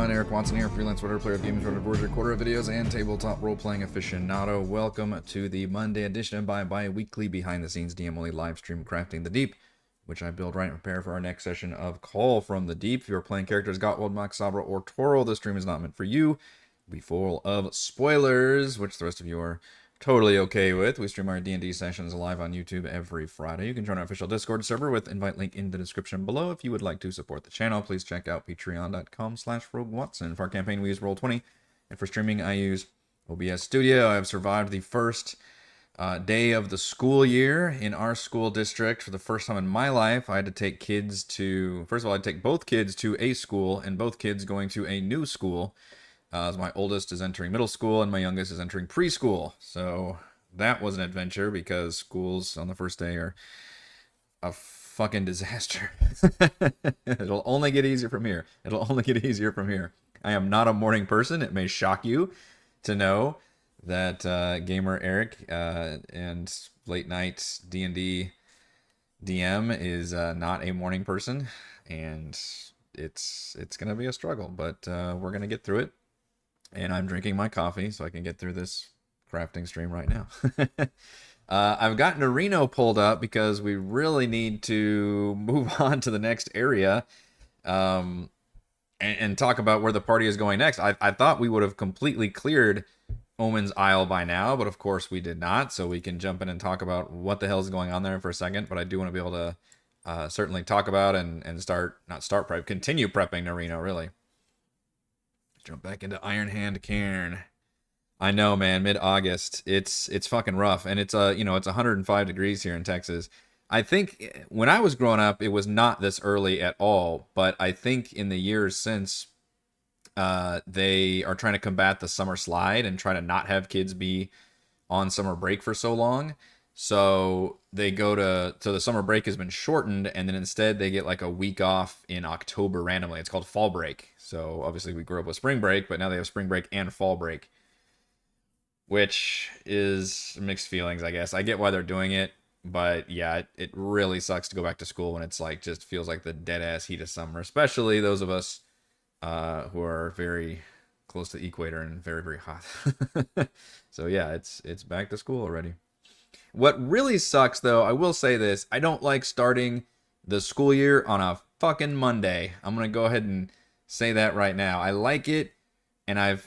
everyone, Eric Watson here, freelance whatever player of games, recorder of videos, and tabletop role-playing aficionado. Welcome to the Monday edition by bi-weekly behind-the-scenes DM-only live stream Crafting the Deep, which I build right and prepare for our next session of Call from the Deep. If you're playing characters Gottwald, Max, Sabra, or Toro, this stream is not meant for you. It'll be full of spoilers, which the rest of you are totally okay with. We stream our D&D sessions live on YouTube every Friday. You can join our official Discord server with invite link in the description below. If you would like to support the channel, please check out patreon.com/RogueWatson. For our campaign, we use Roll20, and for streaming, I use OBS Studio. I have survived the first day of the school year in our school district. For the first time in my life, I had to take kids to, first of all, I'd take both kids to a school, and both kids going to a new school. As my oldest is entering middle school and my youngest is entering preschool. So that was an adventure because schools on the first day are a fucking disaster. It'll only get easier from here. It'll only get easier from here. I am not a morning person. It may shock you to know that Gamer Eric and late night D&D DM is not a morning person. And it's going to be a struggle, but we're going to get through it. And I'm drinking my coffee so I can get through this crafting stream right now. I've got Narino pulled up because we really need to move on to the next area and talk about where the party is going next. I thought we would have completely cleared Omen's Isle by now, but of course we did not. So we can jump in and talk about what the hell is going on there for a second. But I do want to be able to certainly talk about and continue prepping Narino, really. Jump back into Iron Hand Cairn. I know, man. Mid-August, it's fucking rough, and it's it's 105 degrees here in Texas. I think when I was growing up, it was not this early at all. But I think in the years since, they are trying to combat the summer slide and try to not have kids be on summer break for so long. So they go so the summer break has been shortened, and then instead they get like a week off in October randomly. It's called fall break. So obviously we grew up with spring break, but now they have spring break and fall break, which is mixed feelings, I guess. I get why they're doing it, but yeah, it really sucks to go back to school when it's like just feels like the dead ass heat of summer, especially those of us who are very close to the equator and very, very hot. So yeah, it's back to school already. What really sucks, though, I will say this, I don't like starting the school year on a fucking Monday. I'm going to go ahead and say that right now. I like it, and I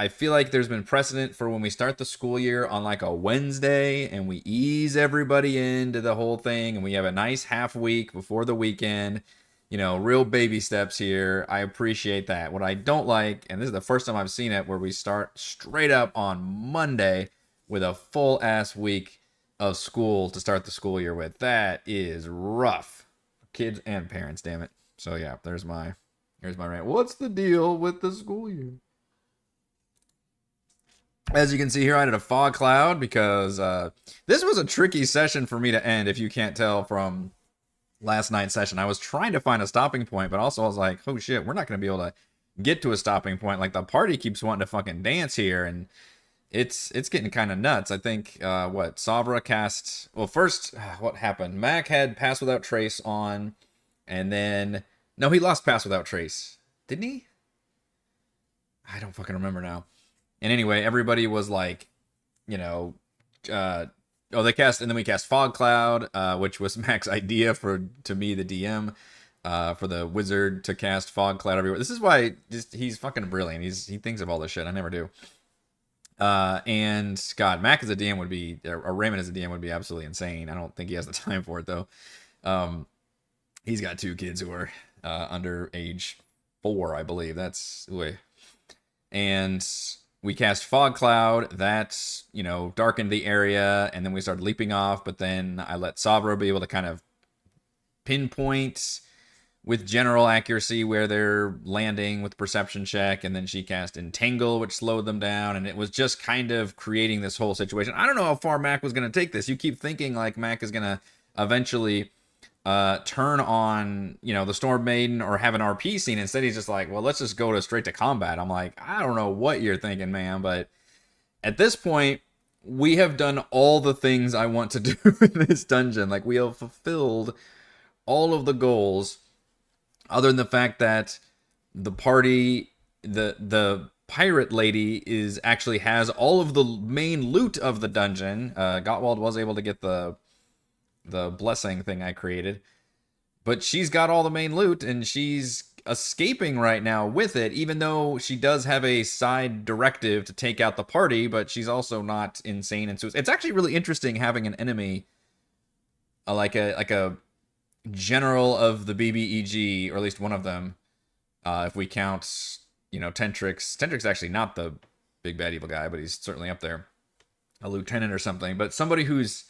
feel like there's been precedent for when we start the school year on like a Wednesday, and we ease everybody into the whole thing, and we have a nice half week before the weekend. You know, real baby steps here. I appreciate that. What I don't like, and this is the first time I've seen it, where we start straight up on Monday with a full-ass week of school to start the school year with. That is rough. Kids and parents, damn it. So yeah, here's my rant. What's the deal with the school year? As you can see here, I did a fog cloud because this was a tricky session for me to end, if you can't tell from last night's session. I was trying to find a stopping point, but also I was like, oh shit, we're not going to be able to get to a stopping point. Like, the party keeps wanting to fucking dance here, and it's getting kind of nuts. I think, Sabra cast... Well, first, what happened? Mac had Pass Without Trace on, and then... No, he lost Pass Without Trace. Didn't he? I don't fucking remember now. And anyway, everybody was like, they cast... And then we cast Fog Cloud, which was Mac's idea to me, the DM, for the wizard to cast Fog Cloud everywhere. This is why he's fucking brilliant. He thinks of all this shit. I never do. And God, Mac as a DM would be, or Raymond as a DM would be absolutely insane. I don't think he has the time for it though. He's got 2 kids who are under age 4, I believe. That's way. And we cast Fog Cloud. That darkened the area, and then we started leaping off. But then I let Sabra be able to kind of pinpoint with general accuracy where they're landing with perception check, and then she cast Entangle, which slowed them down, and it was just kind of creating this whole situation. I don't know how far Mac was going to take this. You keep thinking like Mac is going to eventually turn on, the Storm Maiden or have an RP scene. Instead, he's just like, well, let's just go straight to combat. I'm like, I don't know what you're thinking, man, but at this point, we have done all the things I want to do in this dungeon. Like, we have fulfilled all of the goals, other than the fact that the party the pirate lady is actually has all of the main loot of the dungeon. Gottwald was able to get the blessing thing I created, but she's got all the main loot and she's escaping right now with it, even though she does have a side directive to take out the party, but she's also not insane and suicide. It's actually really interesting having an enemy like a general of the BBEG, or at least one of them, if we count, Tentrix. Tentrix actually not the big bad evil guy, but he's certainly up there, a lieutenant or something. But somebody who's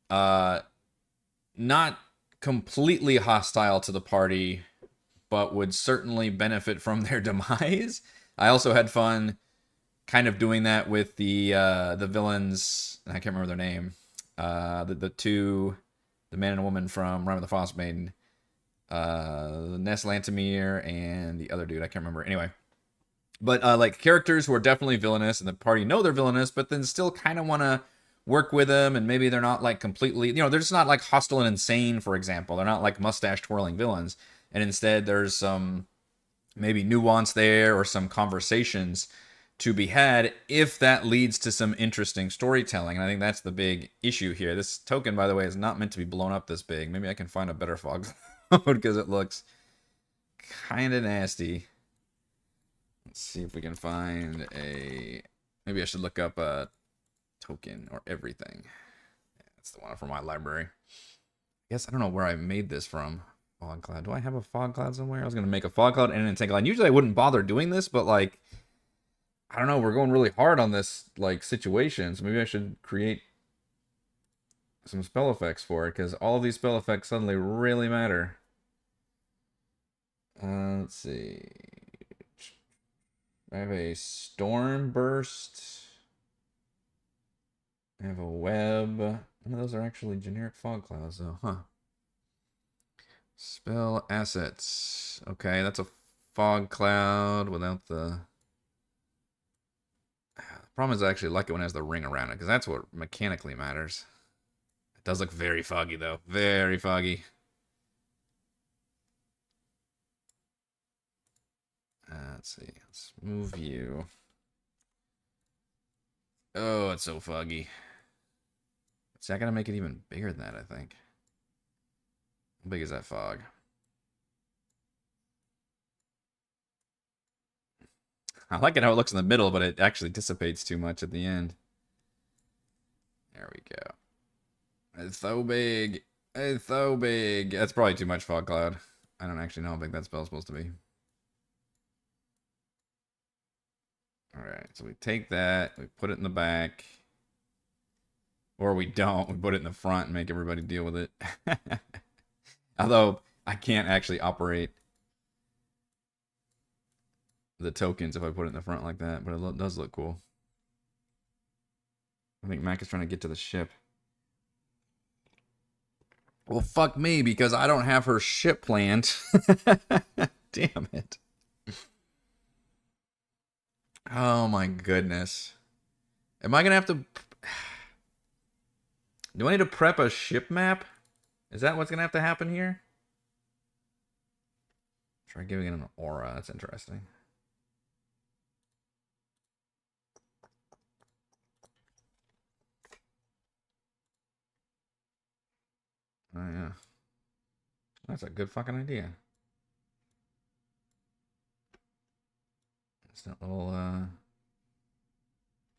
not completely hostile to the party, but would certainly benefit from their demise. I also had fun kind of doing that with the villains. I can't remember their name. The two, the man and a woman from Rime of the Frost Maiden, Ness Lantimir and the other dude, I can't remember. Anyway, but like characters who are definitely villainous, and the party know they're villainous, but then still kind of want to work with them, and maybe they're not like completely, they're just not like hostile and insane, for example. They're not like mustache twirling villains, and instead there's some maybe nuance there or some conversations to be had if that leads to some interesting storytelling. And I think that's the big issue here. This token, by the way, is not meant to be blown up this big. Maybe I can find a better fog cloud because it looks kind of nasty. Let's see if we can find a... Maybe I should look up a token or everything. Yeah, that's the one from my library. I guess I don't know where I made this from. Fog cloud. Do I have a fog cloud somewhere? I was going to make a fog cloud and an Entanglement. Usually I wouldn't bother doing this, but like, I don't know, we're going really hard on this like situation, so maybe I should create some spell effects for it, because all of these spell effects suddenly really matter. Let's see. I have a storm burst. I have a web. None of those are actually generic fog clouds though, huh? Spell assets. Okay, that's a fog cloud without the... Problem is I actually like it when it has the ring around it, because that's what mechanically matters. It does look very foggy, though. Very foggy. Let's see. Let's move you. Oh, it's so foggy. See, I gotta make it even bigger than that, I think. How big is that fog? I like it how it looks in the middle, but it actually dissipates too much at the end. There we go. It's so big. It's so big. That's probably too much fog cloud. I don't actually know how big that spell's supposed to be. Alright, so we take that, we put it in the back. Or we don't. We put it in the front and make everybody deal with it. Although, I can't actually operate the tokens if I put it in the front like that, but it does look cool. I think Mac is trying to get to the ship. Well, fuck me, because I don't have her ship planned. Damn it. Oh my goodness. Am I gonna have to... Do I need to prep a ship map? Is that what's gonna have to happen here? Try giving it an aura. That's interesting. Oh yeah. That's a good fucking idea. It's that little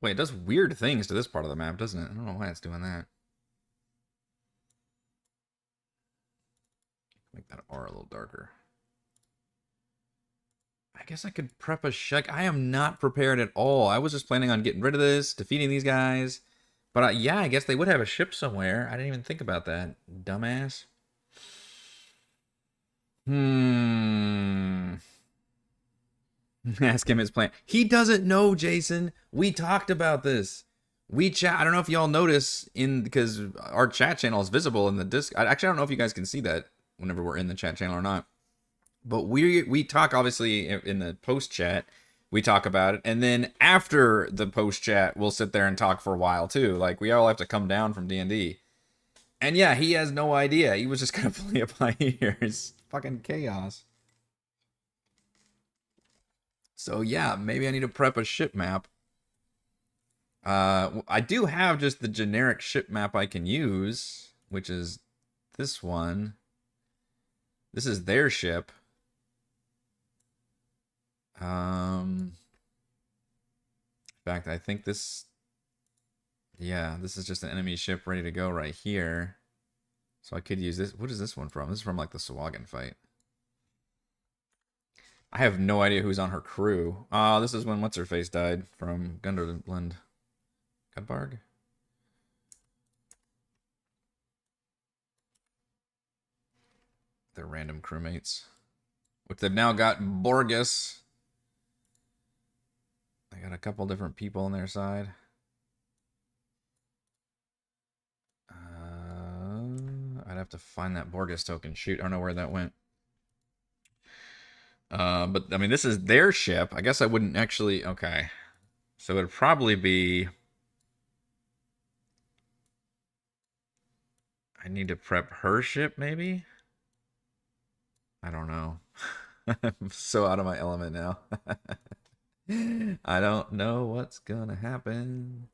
Wait, it does weird things to this part of the map, doesn't it? I don't know why it's doing that. Make that aura a little darker. I guess I could prep a Shek. I am not prepared at all. I was just planning on getting rid of this, defeating these guys. But yeah, I guess they would have a ship somewhere. I didn't even think about that. Dumbass. Ask him his plan. He doesn't know, Jason. We talked about this. We chat. I don't know if y'all notice because our chat channel is visible in the disc. Actually, I don't know if you guys can see that whenever we're in the chat channel or not. But we talk obviously in the post chat. We talk about it, and then after the post chat, we'll sit there and talk for a while too. Like we all have to come down from D&D. And yeah, he has no idea. He was just gonna play it by ear. It's fucking chaos. So yeah, maybe I need to prep a ship map. I do have just the generic ship map I can use, which is this one. This is their ship. In fact, I think this, yeah, this is just an enemy ship ready to go right here. So I could use this. What is this one from? This is from like the Sahuagin fight. I have no idea who's on her crew. This is when what's-her-face died from Gunderland. Gunbarg? They're random crewmates. Which they've now got Borgus. They got a couple different people on their side. I'd have to find that Borgus token. Shoot, I don't know where that went. But, I mean, this is their ship. I guess I wouldn't actually... Okay. So it would probably be... I need to prep her ship, maybe? I don't know. I'm so out of my element now. I don't know what's gonna happen.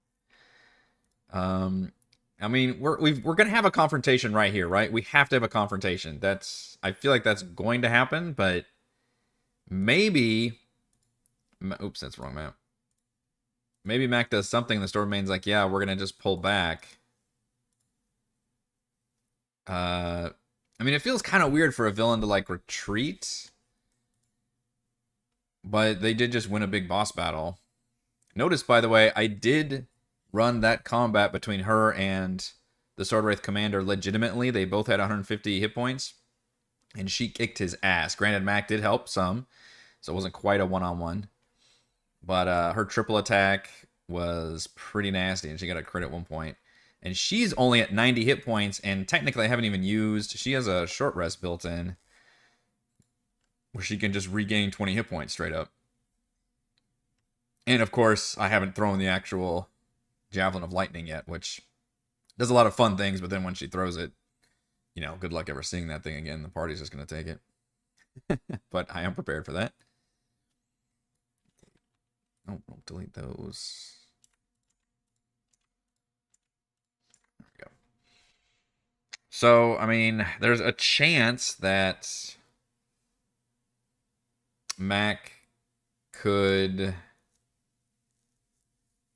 I mean, we're gonna have a confrontation right here, right? We have to have a confrontation. I feel like that's going to happen, but maybe. Oops, that's the wrong map. Maybe Mac does something. The Stormbane's like, yeah, we're gonna just pull back. I mean, it feels kind of weird for a villain to like retreat, but they did just win a big boss battle. Notice, by the way, I did run that combat between her and the Swordwraith commander legitimately. They both had 150 hit points, and she kicked his ass. Granted, Mac did help some, so it wasn't quite a one-on-one. But her triple attack was pretty nasty, and she got a crit at one point. And she's only at 90 hit points, and technically I haven't even used... She has a short rest built in, where she can just regain 20 hit points straight up. And of course, I haven't thrown the actual Javelin of Lightning yet, which does a lot of fun things, but then when she throws it, you know, good luck ever seeing that thing again. The party's just going to take it. But I am prepared for that. Oh, don't delete those. There we go. So, I mean, there's a chance that Mac could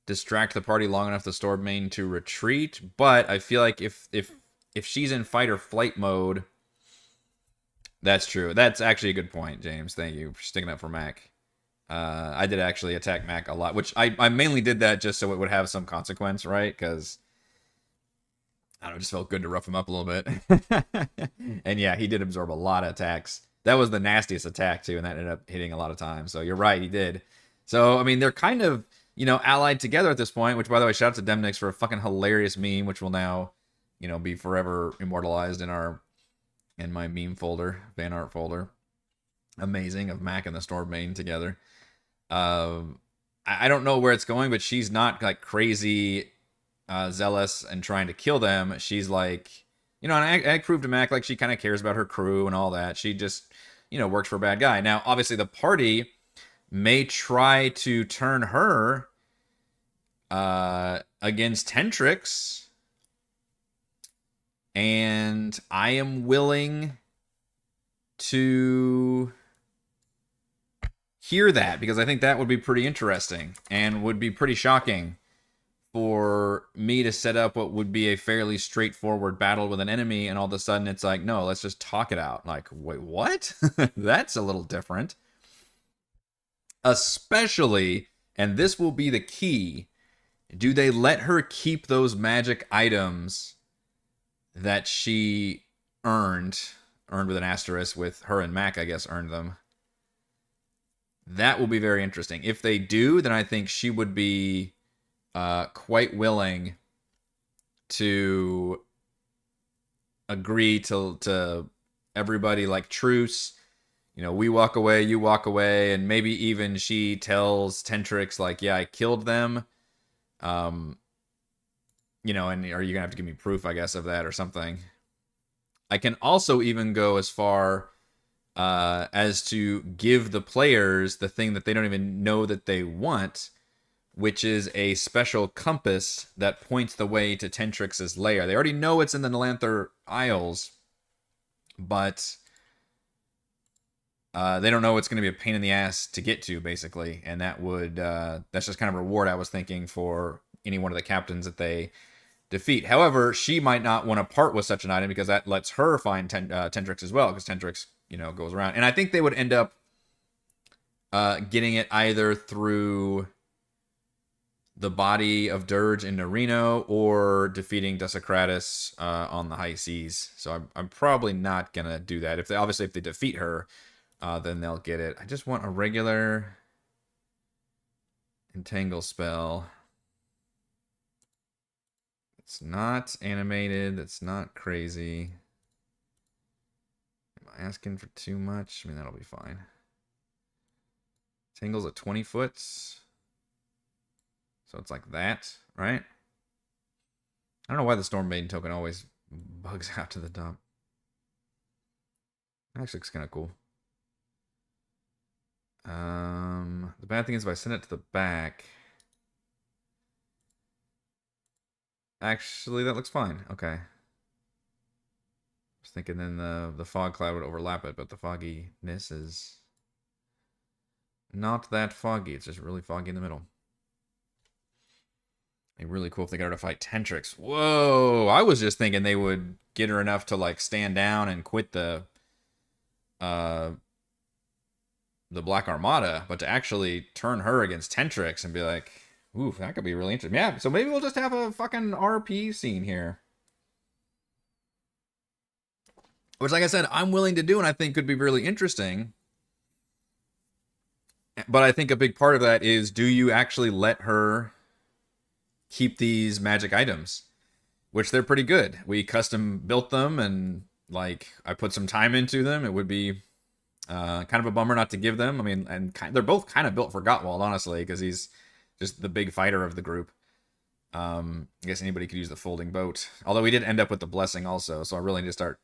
distract the party long enough to Stormbane to retreat, but I feel like if she's in fight or flight mode, that's true. That's actually a good point, James. Thank you for sticking up for Mac. I did actually attack Mac a lot, which I mainly did that just so it would have some consequence, right? Because I don't know, it just felt good to rough him up a little bit. And yeah, he did absorb a lot of attacks. That was the nastiest attack too, and that ended up hitting a lot of times. So you're right, he did. So I mean, they're kind of, you know, allied together at this point. Which, by the way, shout out to Demnix for a fucking hilarious meme, which will now, you know, be forever immortalized in my meme folder, fan art folder. Amazing, of Mac and the Stormbane together. I don't know where it's going, but she's not like crazy zealous and trying to kill them. She's like, you know, and I proved to Mac like she kind of cares about her crew and all that. She just, you know, works for a bad guy. Now, obviously, the party may try to turn her against Tentrix, and I am willing to hear that, because I think that would be pretty interesting and would be pretty shocking for me to set up what would be a fairly straightforward battle with an enemy, and all of a sudden it's like, no, let's just talk it out. Like, wait, what? That's a little different. Especially, and this will be the key, do they let her keep those magic items that she earned with an asterisk, with her and Mac, I guess, earned them? That will be very interesting. If they do, then I think she would be quite willing to agree to everybody, like, truce. You know, we walk away, you walk away, and maybe even she tells Tentrix, like, yeah, I killed them. You know, and are you gonna have to give me proof, I guess, of that or something? I can also even go as far as to give the players the thing that they don't even know that they want, which is a special compass that points the way to Tentrix's lair. They already know it's in the Nelanther Isles, but they don't know it's going to be a pain in the ass to get to, basically. And that would that's just kind of a reward, I was thinking, for any one of the captains that they defeat. However, she might not want to part with such an item because that lets her find Tentrix as well, because Tentrix, goes around. And I think they would end up getting it either through the body of Dirge in Nerino or defeating Desecratus on the high seas. So I'm probably not going to do that. If they defeat her, then they'll get it. I just want a regular Entangle spell. It's not animated. It's not crazy. Am I asking for too much? I mean, that'll be fine. Tangle's at 20 foot. So it's like that, right? I don't know why the Storm Maiden token always bugs out to the dump. Actually, looks kind of cool. The bad thing is if I send it to the back. Actually, that looks fine. Okay. I was thinking then the fog cloud would overlap it, but the fogginess is not that foggy. It's just really foggy in the middle. It'd be really cool if they got her to fight Tentrix. Whoa! I was just thinking they would get her enough to like stand down and quit the Black Armada, but to actually turn her against Tentrix and be like, ooh, that could be really interesting. Yeah, so maybe we'll just have a fucking RP scene here. Which, like I said, I'm willing to do and I think could be really interesting. But I think a big part of that is, do you actually let her keep these magic items? Which they're pretty good. We custom built them and like I put some time into them. It would be kind of a bummer not to give them. I mean, and they're both kind of built for Gottwald, honestly, because he's just the big fighter of the group. I guess anybody could use the folding boat. Although we did end up with the blessing also, so I really need to start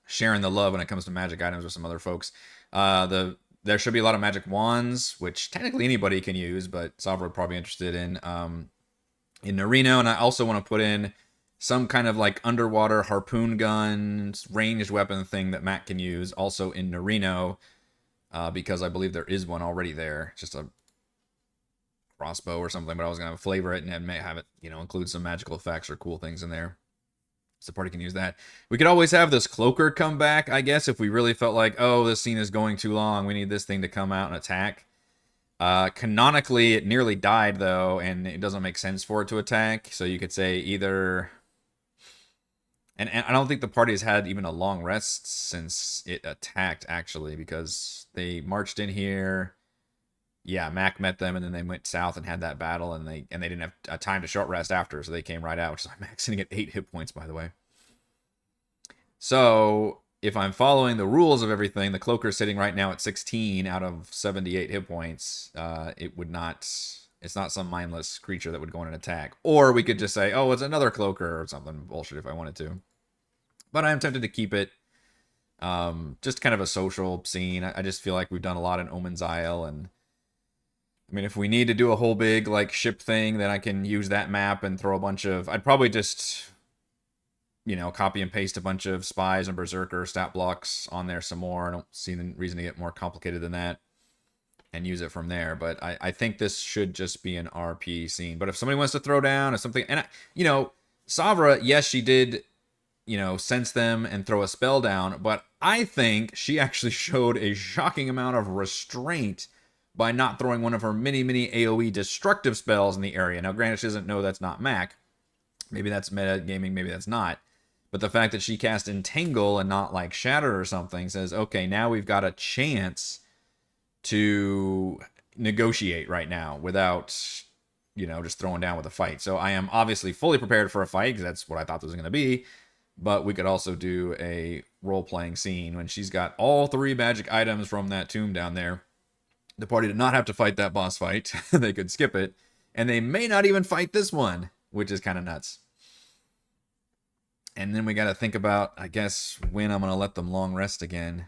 sharing the love when it comes to magic items with some other folks. There should be a lot of magic wands, which technically anybody can use, but Savra would probably be interested in Nerino. And I also want to put in some kind of like underwater harpoon gun, ranged weapon thing that Matt can use also in Nerino, because I believe there is one already there. It's just a crossbow or something, but I was going to flavor it and may have it, include some magical effects or cool things in there. So the party can use that. We could always have this cloaker come back, I guess, if we really felt like, oh, this scene is going too long. We need this thing to come out and attack. Canonically, it nearly died, though, and it doesn't make sense for it to attack. So you could say either... And I don't think the party has had even a long rest since it attacked, actually, because they marched in here. Yeah, Mac met them, and then they went south and had that battle, and they didn't have a time to short rest after, so they came right out, which is Mac sitting at 8 hit points, by the way. So if I'm following the rules of everything, the Cloaker's sitting right now at 16 out of 78 hit points. It's not some mindless creature that would go on an attack. Or we could just say, oh, it's another Cloaker or something bullshit if I wanted to. But I'm tempted to keep it just kind of a social scene. I just feel like we've done a lot in Omen's Isle, and I mean, if we need to do a whole big like ship thing, then I can use that map and throw a bunch of... I'd probably just, copy and paste a bunch of spies and berserker stat blocks on there some more. I don't see the reason to get more complicated than that and use it from there. But I think this should just be an RP scene. But if somebody wants to throw down or something, and Savra, yes, she did, sense them and throw a spell down, but I think she actually showed a shocking amount of restraint by not throwing one of her many AoE destructive spells in the area. Now, granted, she doesn't know that's not Mac. Maybe that's meta gaming, maybe that's not. But the fact that she cast Entangle and not like Shatter or something says, okay, now we've got a chance to negotiate right now without, just throwing down with a fight. So I am obviously fully prepared for a fight because that's what I thought this was going to be. But we could also do a role-playing scene when she's got all 3 magic items from that tomb down there. The party did not have to fight that boss fight. They could skip it. And they may not even fight this one, which is kind of nuts. And then we got to think about, I guess, when I'm going to let them long rest again.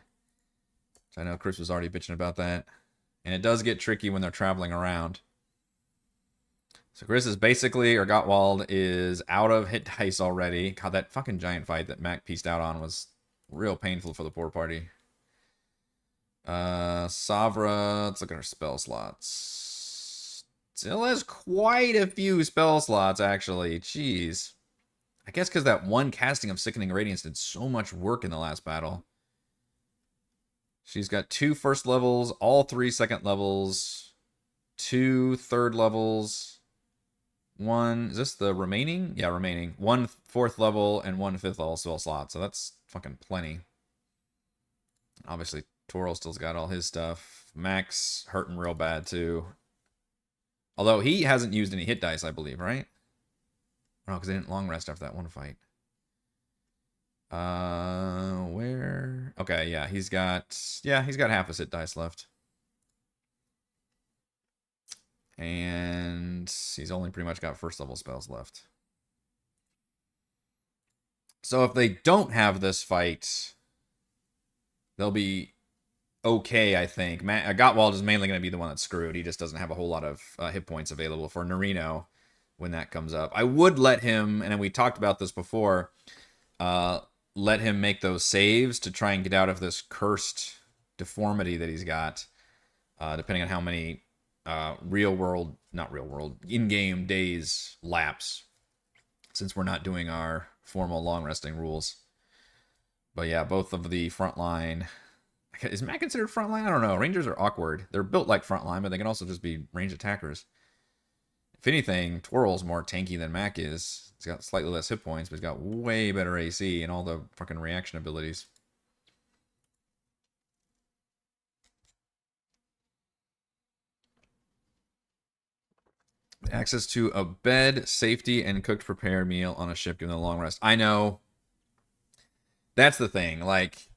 I know Chris was already bitching about that. And it does get tricky when they're traveling around. So Chris is basically, or Gottwald is out of hit dice already. God, that fucking giant fight that Mac pieced out on was real painful for the poor party. Savra, let's look at her spell slots. Still has quite a few spell slots, actually. Jeez. I guess because that one casting of Sickening Radiance did so much work in the last battle. She's got 2 first levels, all 3 second levels, 2 third levels, 1... Is this the remaining? Yeah, remaining. 1 fourth level and 1 fifth level spell slot. So that's fucking plenty. Obviously, Toro still's got all his stuff. Max hurting real bad, too. Although he hasn't used any hit dice, I believe, right? No, because they didn't long rest after that one fight. Where? Okay, yeah, he's got half his hit dice left. And he's only pretty much got first level spells left. So if they don't have this fight, they'll be okay, I think. Gottwald is mainly going to be the one that's screwed. He just doesn't have a whole lot of hit points available for Norino when that comes up. I would let him, and we talked about this before, let him make those saves to try and get out of this cursed deformity that he's got, depending on how many in-game days lapse, since we're not doing our formal long resting rules. But yeah, both of the frontline... Is Mac considered frontline? I don't know. Rangers are awkward. They're built like frontline, but they can also just be ranged attackers. If anything, Twirl's more tanky than Mac is. He's got slightly less hit points, but he's got way better AC and all the fucking reaction abilities. Access to a bed, safety, and cooked prepared meal on a ship given a long rest. I know. That's the thing. Like,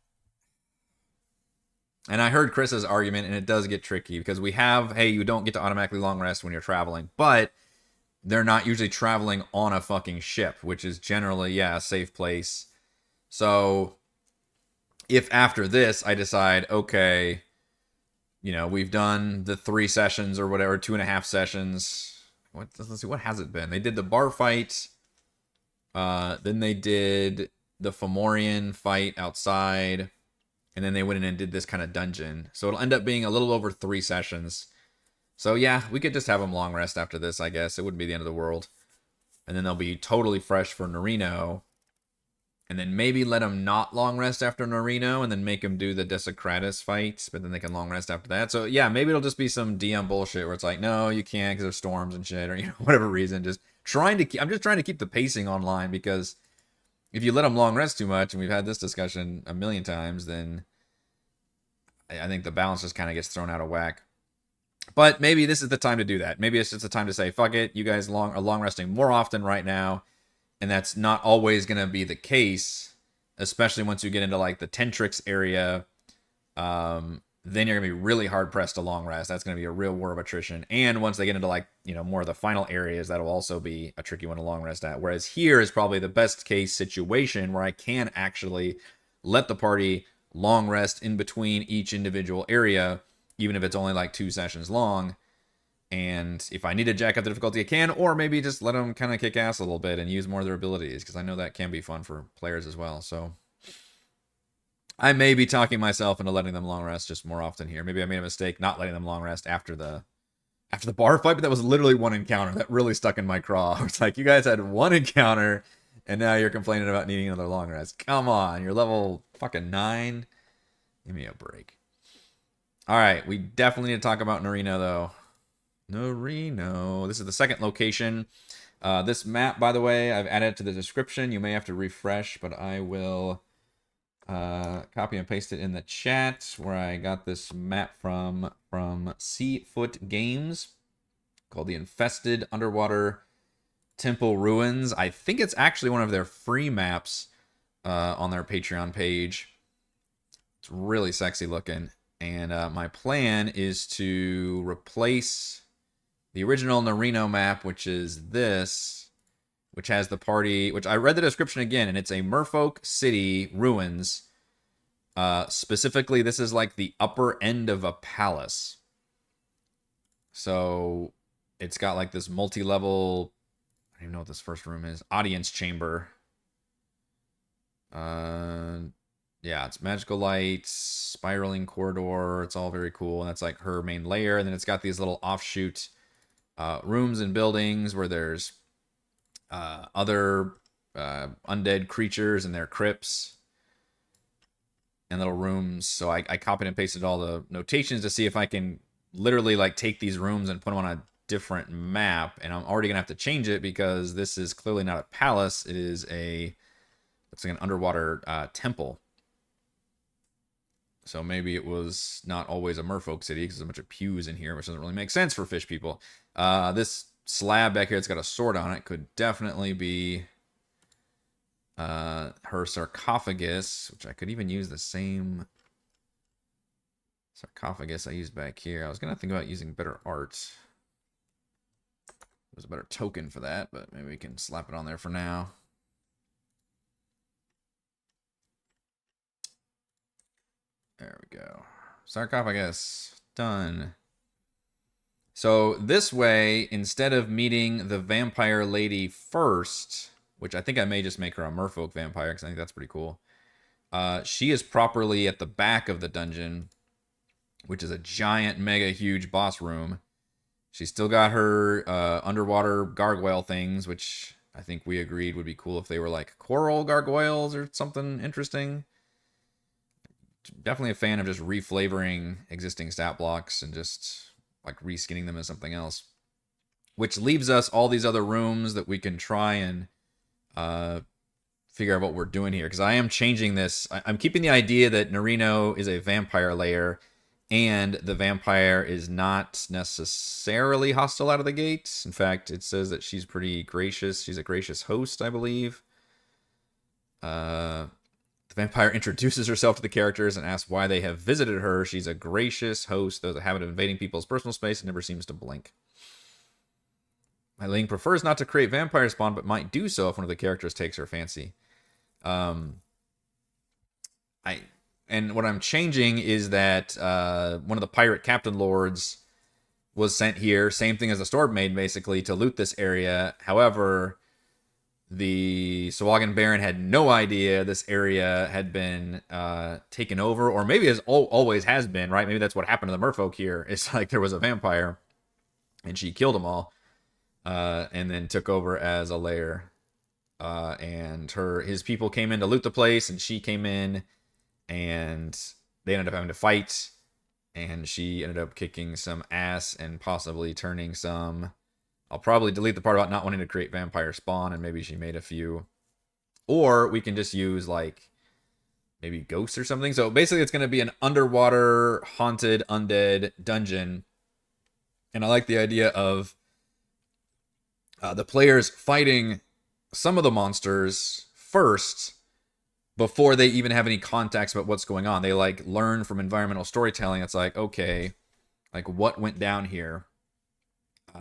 and I heard Chris's argument, and it does get tricky because we have, hey, you don't get to automatically long rest when you're traveling, but they're not usually traveling on a fucking ship, which is generally, yeah, a safe place. So if after this I decide, okay, you know, we've done the 3 sessions or whatever, 2.5 sessions. Let's see, what has it been? They did the bar fight. Then they did the Fomorian fight outside. And then they went in and did this kind of dungeon. So it'll end up being a little over 3 sessions. So yeah, we could just have them long rest after this, I guess. It wouldn't be the end of the world. And then they'll be totally fresh for Norino. And then maybe let them not long rest after Norino, and then make them do the Desecratus fight, but then they can long rest after that. So yeah, maybe it'll just be some DM bullshit where it's like, no, you can't because there's storms and shit, or you know, whatever reason. I'm just trying to keep the pacing online, because if you let them long rest too much, and we've had this discussion a million times, then I think the balance just kind of gets thrown out of whack. But maybe this is the time to do that. Maybe it's just the time to say, fuck it, you guys are long resting more often right now. And that's not always going to be the case, especially once you get into like the Tentrix area. Then you're going to be really hard pressed to long rest. That's going to be a real war of attrition. And once they get into like, you know, more of the final areas, that'll also be a tricky one to long rest at. Whereas here is probably the best case situation where I can actually let the party long rest in between each individual area, even if it's only like 2 sessions long. And if I need to jack up the difficulty, I can, or maybe just let them kind of kick ass a little bit and use more of their abilities, because I know that can be fun for players as well. So I may be talking myself into letting them long rest just more often here. Maybe I made a mistake not letting them long rest after the bar fight, but that was literally one encounter that really stuck in my craw. It's like, you guys had one encounter, and now you're complaining about needing another long rest. Come on, you're level fucking 9. Give me a break. All right, we definitely need to talk about Norino, though. Norino. This is the second location. This map, by the way, I've added to the description. You may have to refresh, but I will copy and paste it in the chat, where I got this map from Seafoot Games, called the Infested Underwater Temple Ruins. I think it's actually one of their free maps on their Patreon page. It's really sexy looking. And my plan is to replace the original Norino map, which is this, which has the party, which I read the description again, and it's a Merfolk City ruins Specifically, this is like the upper end of a palace. So it's got like this multi-level, I don't even know what this first room is, audience chamber. Yeah, it's magical lights, spiraling corridor. It's all very cool. And that's like her main layer. And then it's got these little offshoot rooms and buildings where there's other undead creatures and their crypts and little rooms. So I copied and pasted all the notations to see if I can literally like take these rooms and put them on a different map. And I'm already gonna have to change it because this is clearly not a palace. It is looks like an underwater temple. So maybe it was not always a merfolk city because there's a bunch of pews in here, which doesn't really make sense for fish people. This slab back here that's got a sword on it could definitely be her sarcophagus, which I could even use the same sarcophagus I used back here. I was going to think about using better art. There's a better token for that, but maybe we can slap it on there for now. There we go. Sarcophagus. Done. So this way, instead of meeting the vampire lady first, which I think I may just make her a merfolk vampire because I think that's pretty cool. She is properly at the back of the dungeon, which is a giant, mega huge boss room. She's still got her underwater gargoyle things, which I think we agreed would be cool if they were like coral gargoyles or something interesting. Definitely a fan of just reflavoring existing stat blocks and just like reskinning them as something else. Which leaves us all these other rooms that we can try and figure out what we're doing here. Because I am changing this. I'm keeping the idea that Nerino is a vampire layer and the vampire is not necessarily hostile out of the gate. In fact, it says that she's pretty gracious. She's a gracious host, I believe. The vampire introduces herself to the characters and asks why they have visited her. She's a gracious host, though the habit of invading people's personal space and never seems to blink. My Ling prefers not to create vampire spawn, but might do so if one of the characters takes her fancy. And what I'm changing is that one of the pirate captain lords was sent here, same thing as the Stormmaid, basically, to loot this area. However, the Sahuagin Baron had no idea this area had been taken over, or maybe as always has been, right? Maybe that's what happened to the merfolk here. It's like there was a vampire, and she killed them all, and then took over as a lair. And his people came in to loot the place, and she came in, and they ended up having to fight, and she ended up kicking some ass and possibly turning some... I'll probably delete the part about not wanting to create vampire spawn, and maybe she made a few. Or we can just use, like, maybe ghosts or something. So basically it's going to be an underwater, haunted, undead dungeon. And I like the idea of the players fighting some of the monsters first before they even have any context about what's going on. They, like, learn from environmental storytelling. It's like, okay, like, what went down here?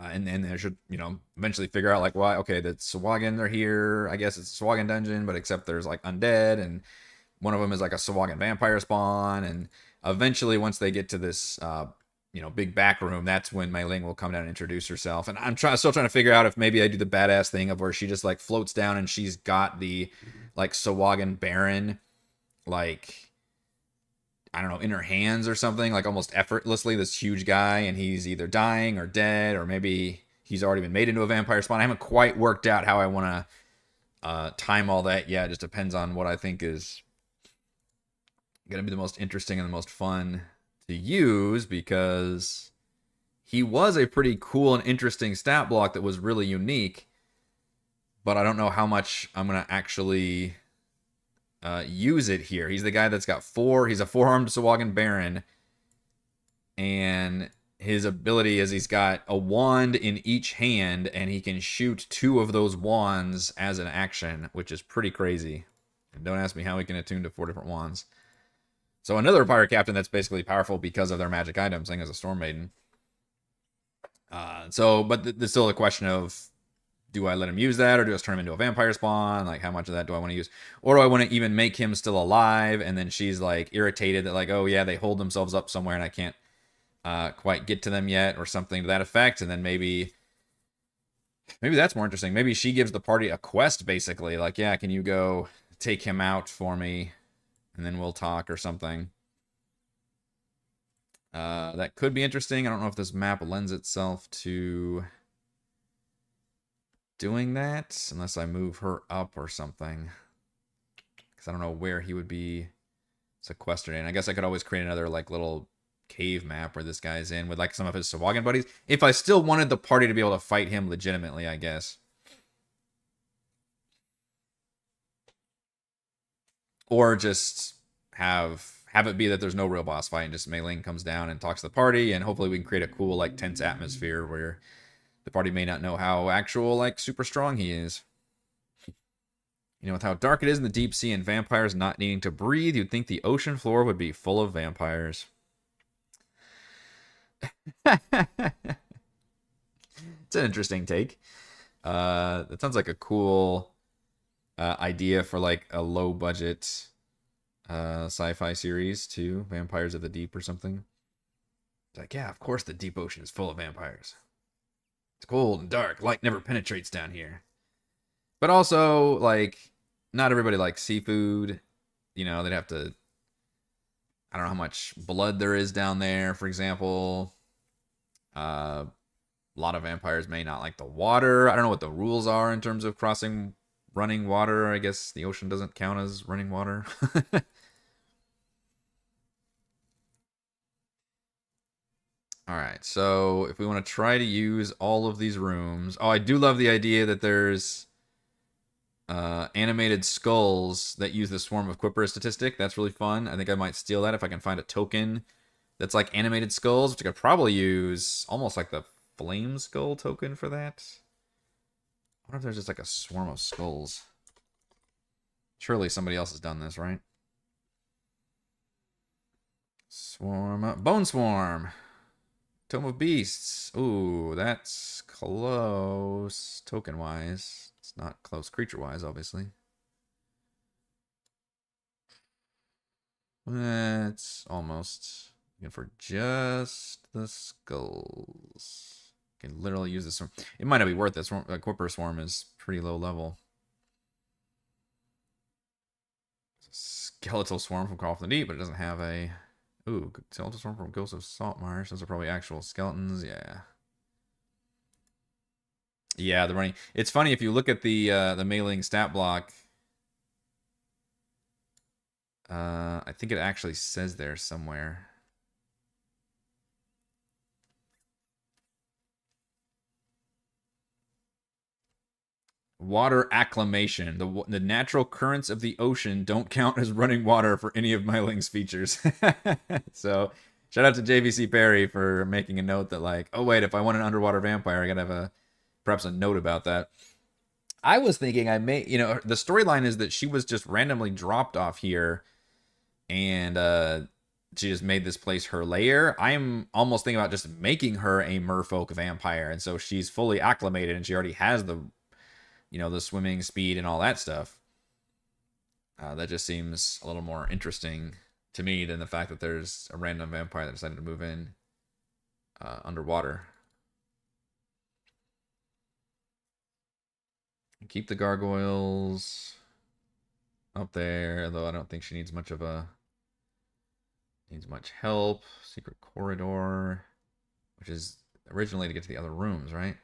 And then they should, eventually figure out, like, why, okay, the Sahuagin are here. I guess it's a Sahuagin dungeon, but except there's, like, undead, and one of them is, like, a Sahuagin vampire spawn. And eventually, once they get to this, big back room, that's when Mei Ling will come down and introduce herself. And I'm still trying to figure out if maybe I do the badass thing of where she just, like, floats down and she's got the, like, Sahuagin Baron, like... I don't know, in her hands or something, like almost effortlessly, this huge guy, and he's either dying or dead, or maybe he's already been made into a vampire spawn. I haven't quite worked out how I want to time all that yet. It just depends on what I think is going to be the most interesting and the most fun to use, because he was a pretty cool and interesting stat block that was really unique, but I don't know how much I'm going to actually... use it here. He's the guy that's got he's a 4-armed Sahuagin Baron, and his ability is he's got a wand in each hand, and he can shoot 2 of those wands as an action, which is pretty crazy. And don't ask me how he can attune to 4 different wands. So another pirate captain that's basically powerful because of their magic items, thing as a Storm Maiden. But there's still a question of do I let him use that, or do I just turn him into a vampire spawn? Like, how much of that do I want to use? Or do I want to even make him still alive, and then she's like irritated that like, oh yeah, they hold themselves up somewhere and I can't quite get to them yet, or something to that effect. And then maybe that's more interesting. Maybe she gives the party a quest, basically, like, yeah, can you go take him out for me, and then we'll talk or something. That could be interesting. I don't know if this map lends itself to doing that, unless I move her up or something. Because I don't know where he would be sequestered in. I guess I could always create another like little cave map where this guy's in with like some of his Sahuagin buddies. If I still wanted the party to be able to fight him legitimately, I guess. Or just have it be that there's no real boss fight and just Mei Ling comes down and talks to the party, and hopefully we can create a cool like tense atmosphere where the party may not know how actual like super strong he is. You know, with how dark it is in the deep sea and vampires not needing to breathe, you'd think the ocean floor would be full of vampires. It's an interesting take. That sounds like a cool idea for like a low budget sci-fi series too. Vampires of the Deep or something. It's like, yeah, of course the deep ocean is full of vampires. It's cold and dark. Light never penetrates down here. But also, like, not everybody likes seafood. You know, they'd have to... I don't know how much blood there is down there, for example. A lot of vampires may not like the water. I don't know what the rules are in terms of crossing running water. I guess the ocean doesn't count as running water. Alright, so if we want to try to use all of these rooms... Oh, I do love the idea that there's animated skulls that use the Swarm of Quipper statistic. That's really fun. I think I might steal that if I can find a token that's like animated skulls, which I could probably use almost like the Flame Skull token for that. I wonder if there's just like a swarm of skulls. Surely somebody else has done this, right? Swarm... Bone Swarm! Tome of Beasts. Ooh, that's close token-wise. It's not close creature-wise, obviously. It's almost... Looking for just the skulls. You can literally use this one. It might not be worth it. Quipper Swarm is pretty low level. Skeletal Swarm from Call of the Deep, but it doesn't have a... Ooh, Skeletal Swarm from Ghosts of Saltmarsh. Those are probably actual skeletons. Yeah. Yeah, the running. It's funny if you look at the Mei Ling stat block. I think it actually says there somewhere. Water acclimation. The natural currents of the ocean don't count as running water for any of Mei Ling's features. So, shout out to JVC Perry for making a note that like, oh wait, if I want an underwater vampire, I gotta have perhaps a note about that. I was thinking I may, you know, the storyline is that she was just randomly dropped off here, and she just made this place her lair. I'm almost thinking about just making her a merfolk vampire, and so she's fully acclimated, and she already has the, you know, the swimming speed and all that stuff. That just seems a little more interesting to me than the fact that there's a random vampire that decided to move in underwater. Keep the gargoyles up there, though I don't think she needs much help. Secret corridor, which is originally to get to the other rooms, right?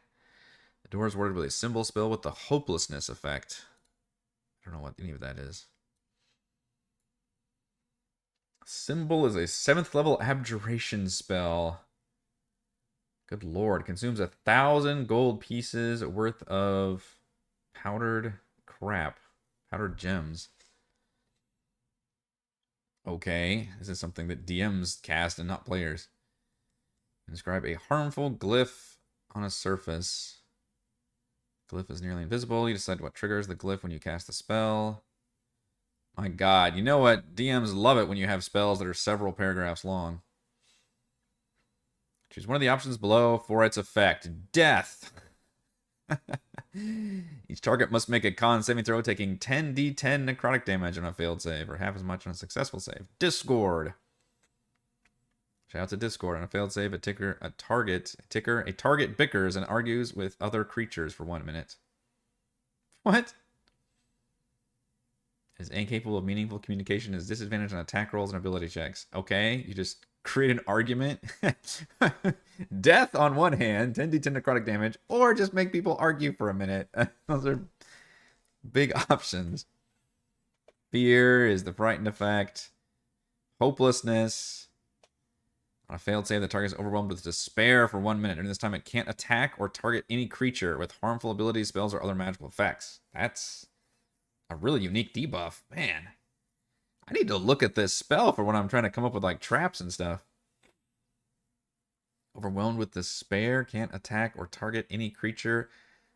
The door is warded with a symbol spell with the hopelessness effect. I don't know what any of that is. Symbol is a 7th level abjuration spell. Good lord. Consumes 1,000 gold pieces worth of powdered crap. Powdered gems. Okay. This is something that DMs cast and not players. Inscribe a harmful glyph on a surface. Glyph is nearly invisible. You decide what triggers the glyph when you cast the spell. My god, you know what? DMs love it when you have spells that are several paragraphs long. Choose one of the options below for its effect. Death. Each target must make a con saving throw, taking 10d10 necrotic damage on a failed save, or half as much on a successful save. Discord. Shout out to Discord. On a failed save, a target bickers and argues with other creatures for 1 minute. What? Is incapable of meaningful communication, is disadvantaged on attack rolls and ability checks. Okay, you just create an argument. Death on one hand, 10d10 necrotic damage, or just make people argue for a minute. Those are big options. Fear is the frightened effect. Hopelessness. On a failed save, the target is overwhelmed with despair for 1 minute. During this time, it can't attack or target any creature with harmful abilities, spells, or other magical effects. That's a really unique debuff. Man, I need to look at this spell for when I'm trying to come up with like traps and stuff. Overwhelmed with despair, can't attack or target any creature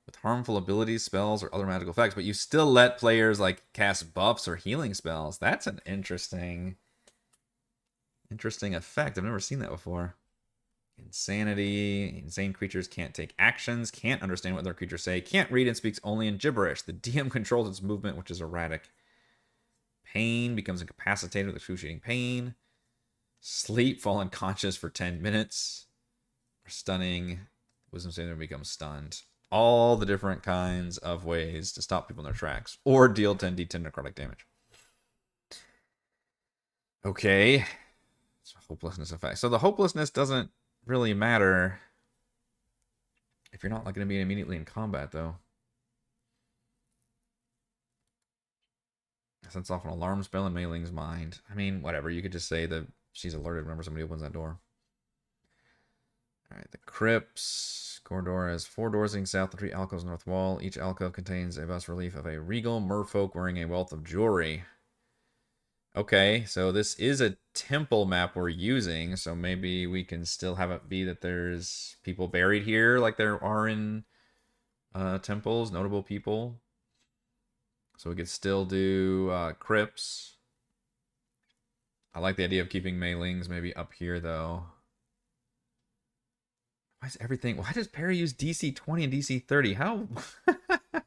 with harmful abilities, spells, or other magical effects. But you still let players like cast buffs or healing spells. That's an interesting effect. I've never seen that before. Insanity. Insane creatures can't take actions, can't understand what their creatures say, can't read and speaks only in gibberish. The DM controls its movement, which is erratic. Pain, becomes incapacitated with excruciating pain. Sleep, fall unconscious for 10 minutes. Or stunning. Wisdom saving becomes stunned. All the different kinds of ways to stop people in their tracks. Or deal 10d10 necrotic damage. Okay. Hopelessness effect. So the hopelessness doesn't really matter if you're not like going to be immediately in combat, though. Sets off an alarm spell in Mei Ling's mind. I mean, whatever. You could just say that she's alerted whenever somebody opens that door. Alright, the crypts. Corridor has 4 doors leading south, the 3 alcoves north wall. Each alcove contains a bas-relief of a regal merfolk wearing a wealth of jewelry. Okay, so this is a temple map we're using, so maybe we can still have it be that there's people buried here like there are in temples, notable people. So we could still do crypts. I like the idea of keeping Mei Ling's maybe up here, though. Why does Perry use DC 20 and DC 30? How?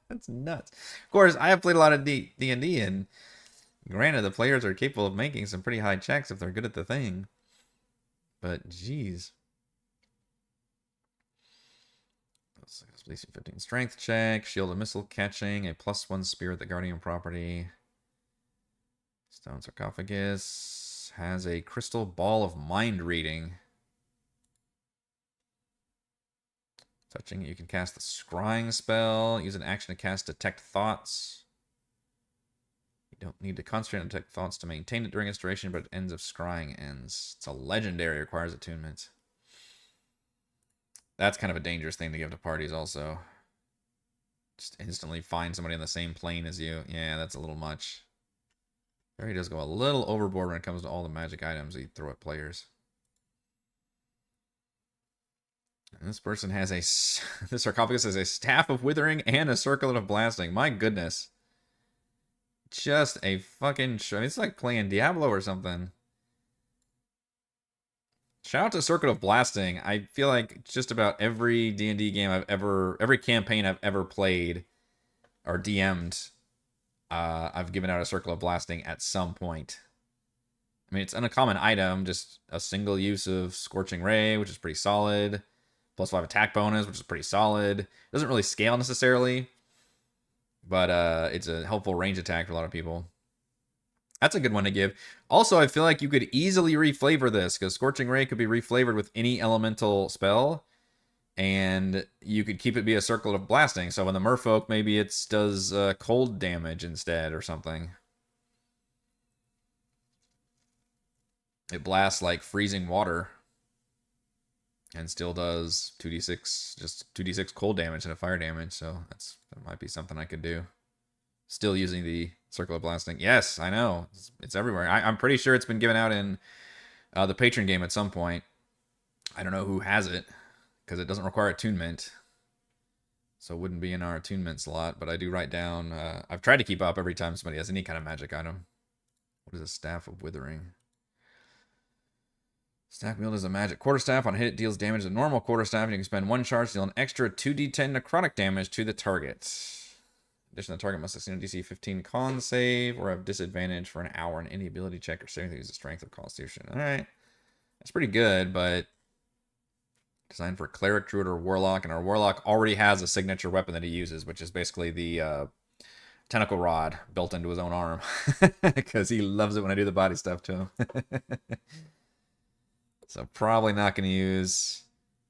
That's nuts. Of course, I have played a lot of D&D, and granted, the players are capable of making some pretty high checks if they're good at the thing. But, jeez. DC 15 strength check, shield and missile catching, a +1 spear at the guardian property. Stone sarcophagus has a crystal ball of mind reading. Touching it, you can cast the scrying spell. Use an action to cast detect thoughts. You don't need to concentrate on detect thoughts to maintain it during its duration, but it ends if scrying ends. It's a legendary, requires attunement. That's kind of a dangerous thing to give to parties also. Just instantly find somebody on the same plane as you. Yeah, that's a little much. Barry does go a little overboard when it comes to all the magic items he throw at players. And this person has this sarcophagus has a staff of withering and a circlet of blasting. My goodness. Just a fucking show. It's like playing Diablo or something. Shout out to Circuit of Blasting. I feel like just about every D&D game every campaign I've ever played or DM'd, I've given out a Circle of Blasting at some point. I mean, it's an uncommon item, just a single use of Scorching Ray, which is pretty solid. +5 attack bonus, which is pretty solid. It doesn't really scale necessarily, but it's a helpful range attack for a lot of people. That's a good one to give. Also, I feel like you could easily reflavor this, because Scorching Ray could be reflavored with any elemental spell, and you could keep it be a Circle of Blasting. So when the merfolk, maybe it does cold damage instead or something. It blasts like freezing water, and still does 2d6, just 2d6 cold damage and a fire damage. So that might be something I could do. Still using the Circle of Blasting. Yes, I know. It's everywhere. I'm pretty sure it's been given out in the patron game at some point. I don't know who has it, because it doesn't require attunement. So it wouldn't be in our attunement slot, but I do write down... I've tried to keep up every time somebody has any kind of magic item. What is a Staff of Withering? Staff wield is a magic quarterstaff. On hit, it deals damage to the normal quarterstaff, and you can spend 1 charge to deal an extra 2d10 necrotic damage to the target. In addition, the target must succeed a DC 15 con save or have disadvantage for an hour on any ability check or saving that uses strength or constitution. All right. That's pretty good, but designed for cleric, druid, or warlock, and our warlock already has a signature weapon that he uses, which is basically the tentacle rod built into his own arm because he loves it when I do the body stuff to him. So probably not going to use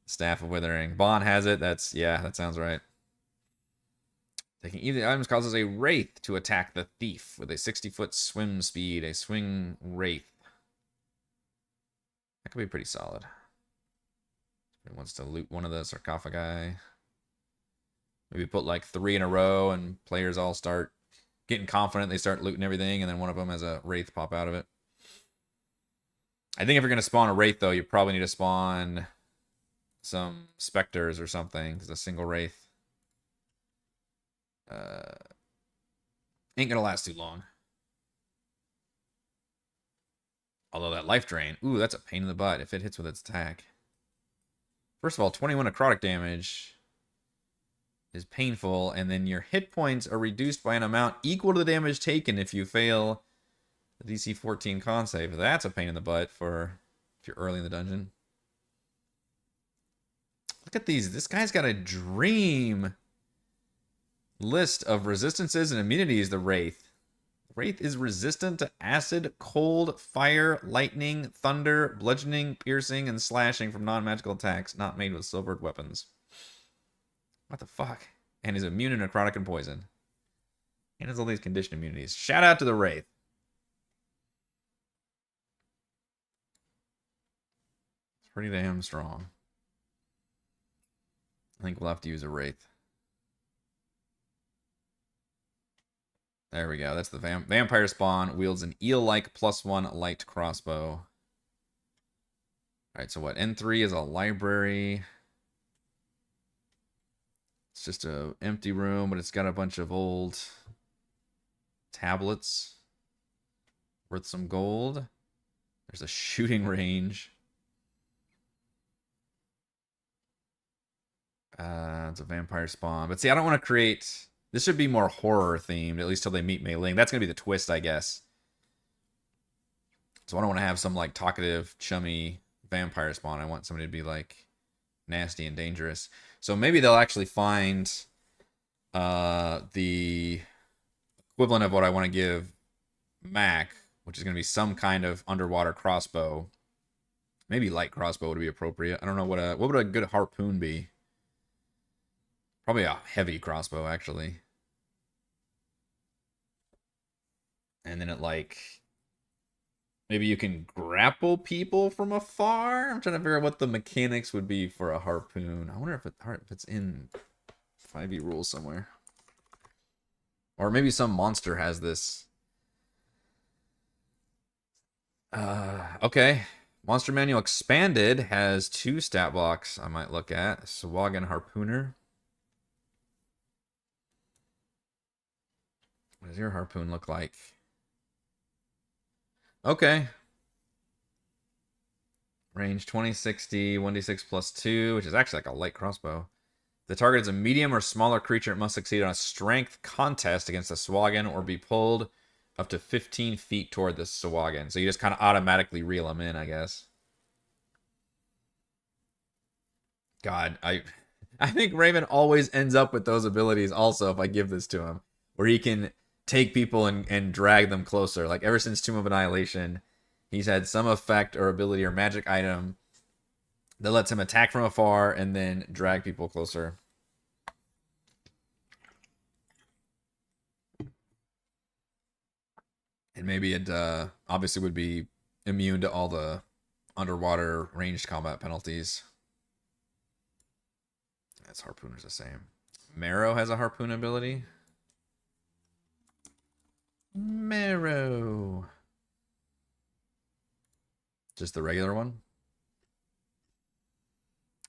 Staff of Withering. Bond has it. That sounds right. Taking either items causes a wraith to attack the thief with a 60-foot swim speed. A swing wraith. That could be pretty solid. He wants to loot one of the sarcophagi. Maybe put like 3 in a row and players all start getting confident. They start looting everything and then one of them has a wraith pop out of it. I think if you're going to spawn a wraith, though, you probably need to spawn some specters or something, because a single wraith ain't going to last too long. Although that life drain, ooh, that's a pain in the butt if it hits with its attack. First of all, 21 necrotic damage is painful, and then your hit points are reduced by an amount equal to the damage taken if you fail the DC 14 con save. That's a pain in the butt for if you're early in the dungeon. Look at these. This guy's got a dream list of resistances and immunities, the Wraith. Wraith is resistant to acid, cold, fire, lightning, thunder, bludgeoning, piercing, and slashing from non-magical attacks not made with silvered weapons. What the fuck? And is immune to necrotic and poison. And has all these condition immunities. Shout out to the Wraith. Pretty damn strong. I think we'll have to use a Wraith. There we go. That's the vampire spawn. Wields an eel-like +1 light crossbow. Alright, so what? N3 is a library. It's just an empty room, but it's got a bunch of old tablets worth some gold. There's a shooting range. It's a vampire spawn. But see, I don't want to create... This should be more horror themed, at least till they meet Mei Ling. That's going to be the twist, I guess. So I don't want to have some, like, talkative, chummy vampire spawn. I want somebody to be, like, nasty and dangerous. So maybe they'll actually find the equivalent of what I want to give Mac, which is going to be some kind of underwater crossbow. Maybe light crossbow would be appropriate. I don't know what would a good harpoon be. Probably a heavy crossbow, actually. And then it, like... Maybe you can grapple people from afar? I'm trying to figure out what the mechanics would be for a harpoon. I wonder if it's in 5e rules somewhere. Or maybe some monster has this. Okay. Monster Manual Expanded has 2 stat blocks I might look at. Sahuagin Harpooner. What does your harpoon look like? Okay. Range 2060, 1d6 plus 2, which is actually like a light crossbow. If the target is a medium or smaller creature, it must succeed on a strength contest against the Sahuagin or be pulled up to 15 feet toward the Sahuagin. So you just kind of automatically reel them in, I guess. God, I think Raven always ends up with those abilities also if I give this to him. Where he can take people and drag them closer. Like ever since Tomb of Annihilation, he's had some effect or ability or magic item that lets him attack from afar and then drag people closer. And maybe it obviously would be immune to all the underwater ranged combat penalties. That's harpooner's the same. Marrow has a harpoon ability. Marrow. Just the regular one?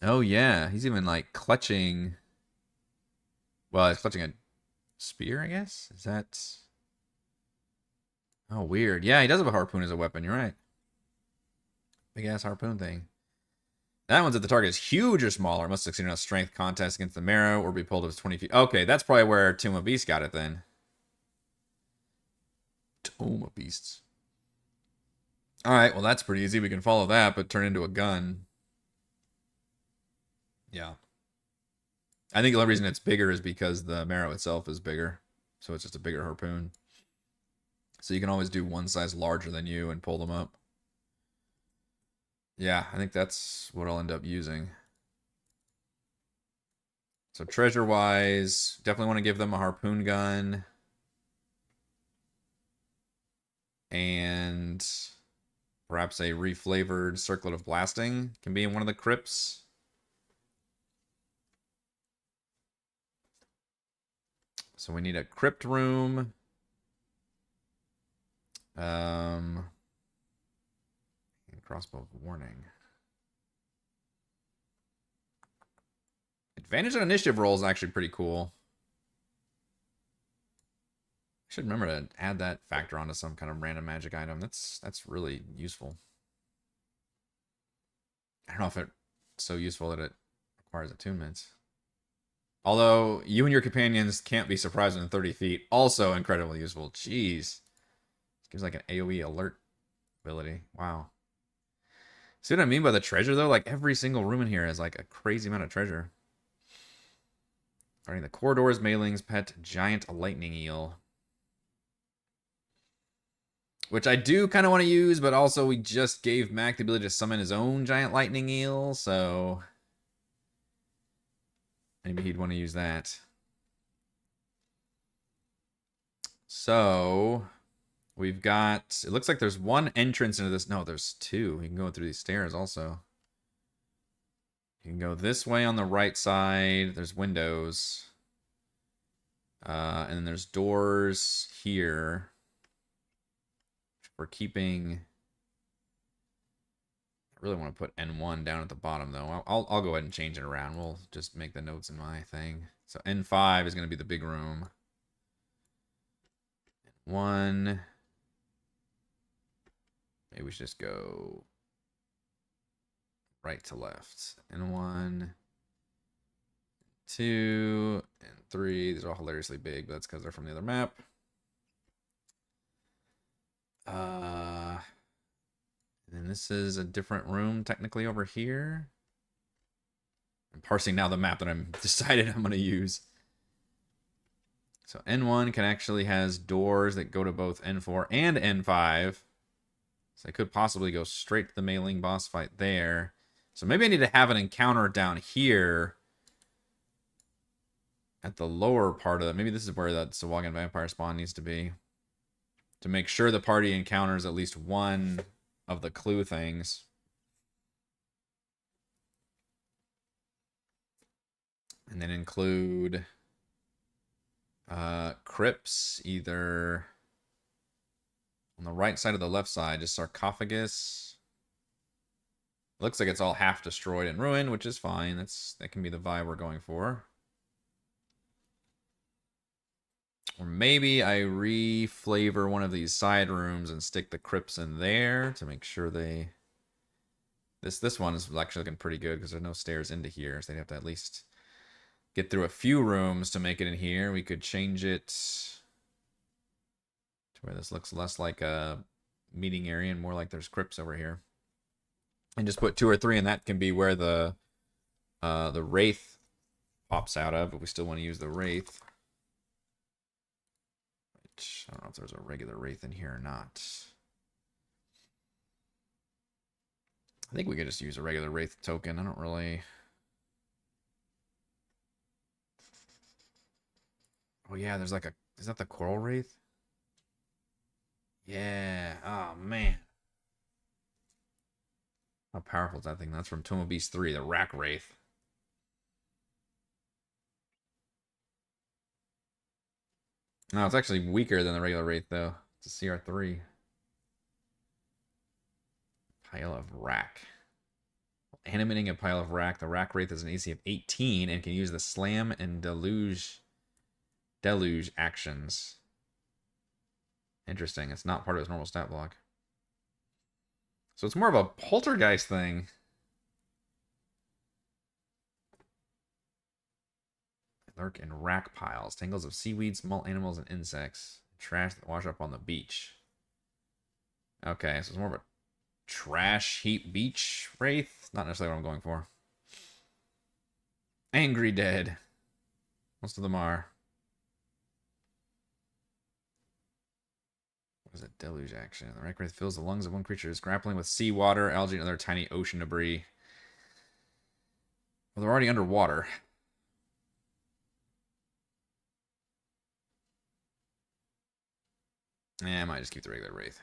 Oh, yeah. He's even, like, clutching... Well, he's clutching a spear, I guess? Is that... Oh, weird. Yeah, he does have a harpoon as a weapon. You're right. Big ass harpoon thing. That one's at the target is huge or smaller. It must succeed in a strength contest against the Marrow or be pulled up to 20 feet. Okay, that's probably where Tomb of Beasts got it then. Tomb of Beasts. Alright, well that's pretty easy. We can follow that, but turn into a gun. Yeah. I think the only reason it's bigger is because the Marrow itself is bigger. So it's just a bigger harpoon. So you can always do one size larger than you and pull them up. Yeah, I think that's what I'll end up using. So treasure-wise, definitely want to give them a harpoon gun. And perhaps a reflavored Circlet of Blasting can be in one of the crypts. So we need a crypt room. Crossbow of Warning. Advantage on initiative roll is actually pretty cool. I should remember to add that factor onto some kind of random magic item. That's really useful. I don't know if it's so useful that it requires attunements. Although you and your companions can't be surprised within 30 feet. Also incredibly useful. Jeez. Gives like an AoE alert ability. Wow. See what I mean by the treasure though? Like every single room in here has like a crazy amount of treasure. Guarding the corridors, Mailing's pet giant lightning eel. Which I do kind of want to use, but also we just gave Mac the ability to summon his own giant lightning eel, so maybe he'd want to use that. So we've got, it looks like there's one entrance into this. No, there's two. You can go through these stairs also. You can go this way on the right side. There's windows. And then there's doors here. We're keeping... I really want to put N1 down at the bottom, though. I'll go ahead and change it around. We'll just make the notes in my thing. So N5 is going to be the big room. N1. Maybe we should just go right to left. N1. 2. And 3. These are all hilariously big, but that's because they're from the other map. And then this is a different room technically over here. I'm parsing now the map that I'm decided I'm going to use. So N1 can actually has doors that go to both N4 and N5. So I could possibly go straight to the Mailing boss fight there. So maybe I need to have an encounter down here at the lower part of it. Maybe this is where that Sahuagin vampire spawn needs to be. To make sure the party encounters at least one of the clue things. And then include crypts, either on the right side or the left side, just sarcophagus. Looks like it's all half destroyed and ruined, which is fine. That can be the vibe we're going for. Or maybe I re-flavor one of these side rooms and stick the crypts in there to make sure they... This one is actually looking pretty good because there's no stairs into here, so they'd have to at least get through a few rooms to make it in here. We could change it to where this looks less like a meeting area and more like there's crypts over here. And just put 2 or 3, and that can be where the Wraith pops out of, but we still want to use the Wraith. Which, I don't know if there's a regular Wraith in here or not. I think we could just use a regular Wraith token. I don't really... Oh yeah, there's like a... Is that the Coral Wraith? Yeah. Oh, man. How powerful is that thing? That's from Tomb of Beast 3, the Rack Wraith. No, it's actually weaker than the regular Wraith, though. It's a CR3. Pile of Rack. Animating a pile of Rack. The Rack Wraith has an AC of 18 and can use the Slam and Deluge actions. Interesting. It's not part of his normal stat block. So it's more of a poltergeist thing. Lurk in rack piles, tangles of seaweed, small animals, and insects. Trash that wash up on the beach. Okay, so it's more of a trash heap beach wraith. Not necessarily what I'm going for. Angry Dead. Most of them are. What is it? Deluge action. The Wreck Wraith fills the lungs of one creature is grappling with seawater, algae, and other tiny ocean debris. Well, they're already underwater. Yeah, I might just keep the regular Wraith.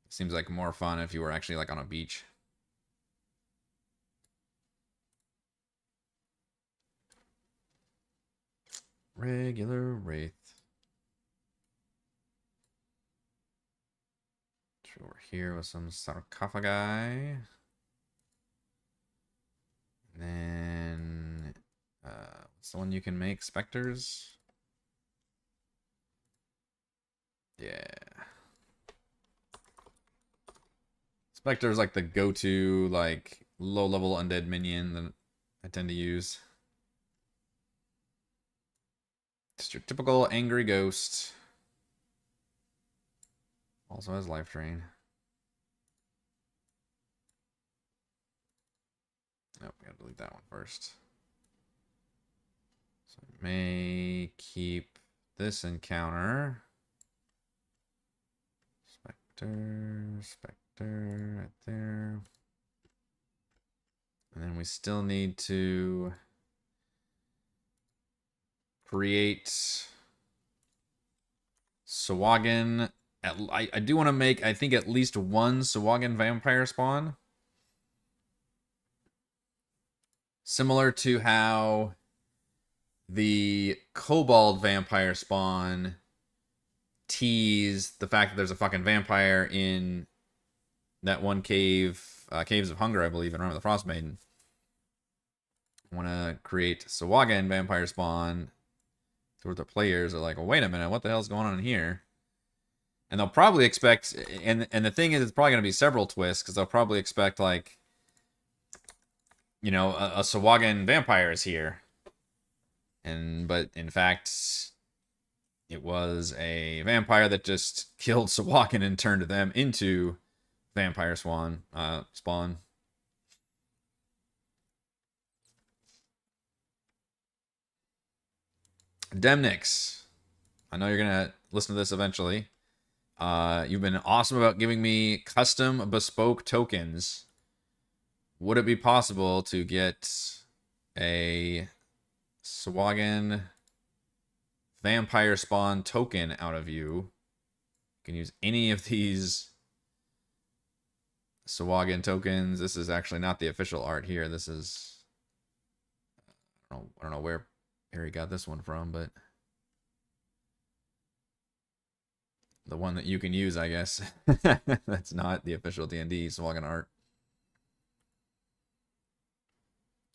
Seems like more fun if you were actually like on a beach. Regular Wraith. Over here with some sarcophagi. And then, what's the one you can make? Specters? Yeah. Spectre's like the go-to, like, low-level undead minion that I tend to use. Just your typical angry ghost. Also has life drain. Nope, we gotta delete that one first. So I may keep this encounter. Spectre, right there. And then we still need to create Sahuagin. I do want to make, I think, at least one Sahuagin vampire spawn. Similar to how the Kobold vampire spawn tease the fact that there's a fucking vampire in that one cave, Caves of Hunger, I believe, in Realm of the Frost Maiden. I want to create Sahuagin vampire spawn so the players are like, well, wait a minute, what the hell's going on here? And they'll probably expect, and the thing is, it's probably going to be several twists, because they'll probably expect, like, you know, a Sahuagin vampire is here. But in fact, it was a vampire that just killed Sahuagin and turned them into vampire spawn. Demnix, I know you're gonna listen to this eventually. You've been awesome about giving me custom bespoke tokens. Would it be possible to get a Sahuagin vampire spawn token out of you? You can use any of these Sahuagin tokens. This is actually not the official art here. This is, I don't know where Harry got this one from, but the one that you can use, I guess. That's not the official D&D Sahuagin art.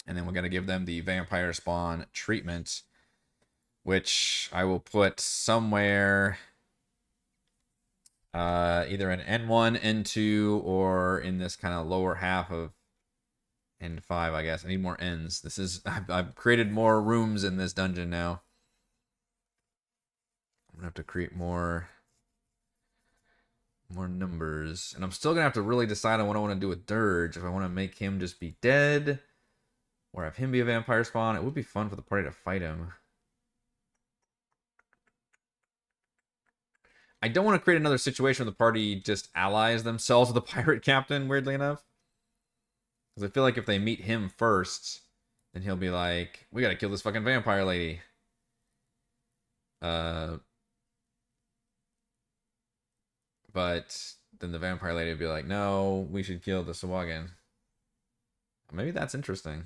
And then we're going to give them the vampire spawn treatment, which I will put somewhere, either in N1, N2, or in this kind of lower half of N5, I guess. I need more Ns. This is, I've created more rooms in this dungeon now. I'm going to have to create more numbers. And I'm still going to have to really decide on what I want to do with Dirge. If I want to make him just be dead, or have him be a vampire spawn. It would be fun for the party to fight him. I don't want to create another situation where the party just allies themselves with the pirate captain, weirdly enough. Because I feel like if they meet him first, then he'll be like, we gotta kill this fucking vampire lady. But then the vampire lady would be like, no, we should kill the Sahuagin. Maybe that's interesting.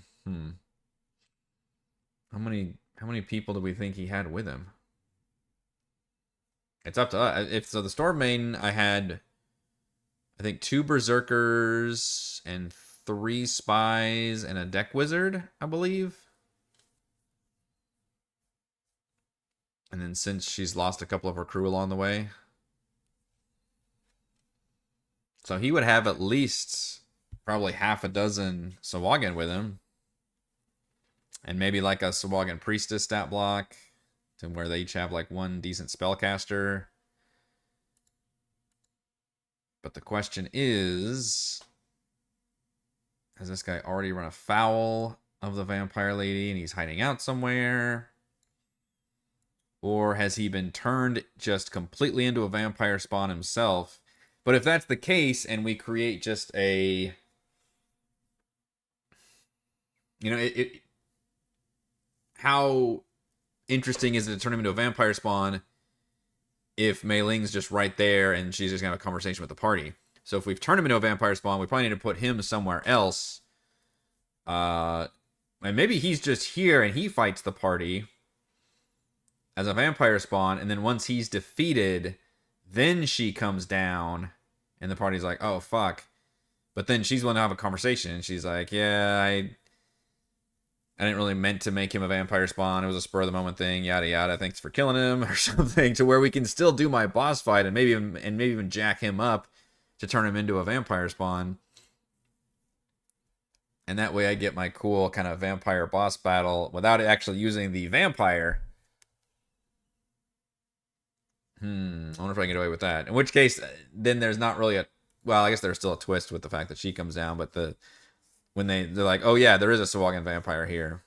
How many people do we think he had with him? It's up to us. If so, the Storm Maiden, I had, I think, 2 Berserkers and 3 Spies and a Deck Wizard, I believe. And then since she's lost a couple of her crew along the way, So he would have at least probably half a dozen Sahuagin with him. And maybe like a Sahuagin Priestess stat block to where they each have like one decent spellcaster. But the question is, has this guy already run afoul of the Vampire Lady and he's hiding out somewhere? Or has he been turned just completely into a vampire spawn himself? But if that's the case and we create just a... You know, how interesting is it to turn him into a vampire spawn if Mei Ling's just right there and she's just going to have a conversation with the party? So if we've turned him into a vampire spawn, we probably need to put him somewhere else. And maybe he's just here and he fights the party as a vampire spawn, and then once he's defeated, then she comes down, and the party's like, oh, fuck. But then she's willing to have a conversation, and she's like, yeah, I didn't really meant to make him a vampire spawn. It was a spur-of-the-moment thing, yada, yada. Thanks for killing him, or something, to where we can still do my boss fight and maybe even jack him up to turn him into a vampire spawn. And that way I get my cool kind of vampire boss battle without actually using the vampire. I wonder if I can get away with that. In which case, then there's not really a... Well, I guess there's still a twist with the fact that she comes down, but when they're like, oh yeah, there is a Sahuagin vampire here.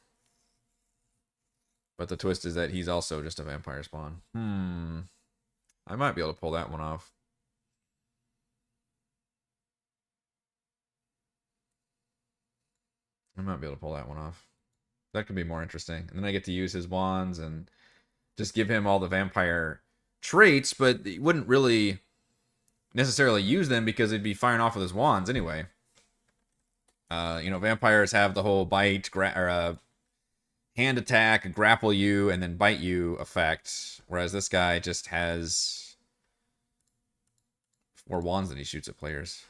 But the twist is that he's also just a vampire spawn. I might be able to pull that one off. I might be able to pull that one off. That could be more interesting. And then I get to use his wands and just give him all the vampire traits, but he wouldn't really necessarily use them because he'd be firing off with his wands anyway. You know, vampires have the whole bite, hand attack, grapple you, and then bite you effect, whereas this guy just has 4 wands that he shoots at players.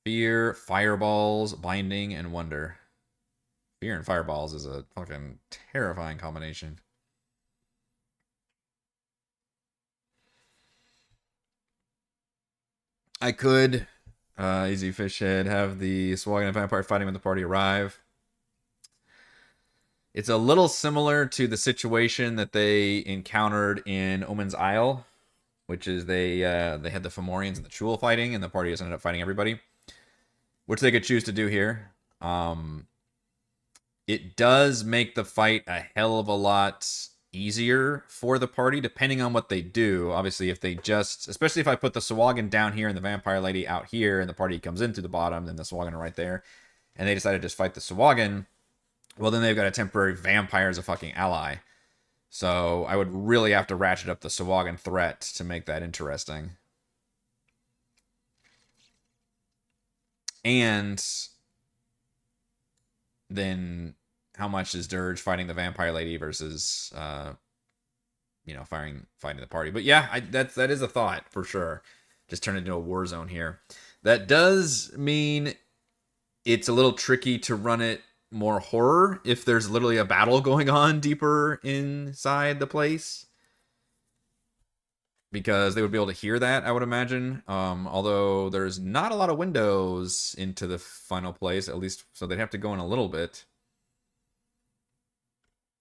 Fear, fireballs, binding, and wonder. Fear and fireballs is a fucking terrifying combination. I could, easy fish head, have the Sahuagin vampire fighting when the party arrive. It's a little similar to the situation that they encountered in Omen's Isle, which is they had the Fomorians and the Chul fighting, and the party just ended up fighting everybody, which they could choose to do here. It does make the fight a hell of a lot easier for the party, depending on what they do. Obviously, if they just... Especially if I put the Sahuagin down here and the Vampire Lady out here, and the party comes in through the bottom, then the Sahuagin are right there, and they decide to just fight the Sahuagin, well, then they've got a temporary vampire as a fucking ally. So I would really have to ratchet up the Sahuagin threat to make that interesting. And then how much is Dirge fighting the Vampire Lady versus, you know, fighting the party? But yeah, that is a thought for sure. Just turn it into a war zone here. That does mean it's a little tricky to run it more horror if there's literally a battle going on deeper inside the place, because they would be able to hear that, I would imagine. Although there's not a lot of windows into the final place, at least, so they'd have to go in a little bit.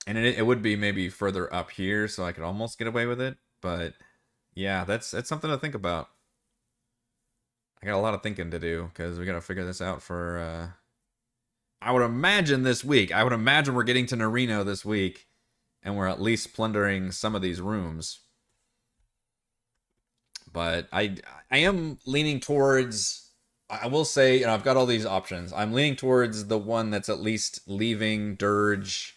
And it would be maybe further up here, so I could almost get away with it. But yeah, that's something to think about. I got a lot of thinking to do, because we got to figure this out for, I would imagine this week. I would imagine we're getting to Narino this week, and we're at least plundering some of these rooms. But I am leaning towards... I will say, you know, I've got all these options. I'm leaning towards the one that's at least leaving Dirge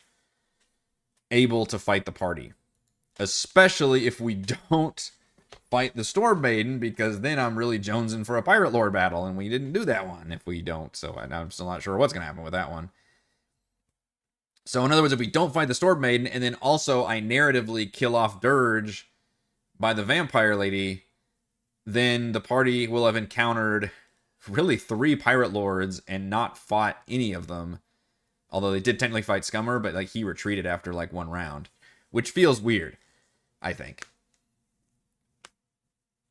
able to fight the party. Especially if we don't fight the Storm Maiden, because then I'm really jonesing for a Pirate Lord battle, and we didn't do that one if we don't. So I'm still not sure what's going to happen with that one. So in other words, if we don't fight the Storm Maiden, and then also I narratively kill off Dirge by the Vampire Lady, then the party will have encountered really 3 Pirate Lords and not fought any of them. Although they did technically fight Scummer, but like he retreated after like 1 round, which feels weird, I think.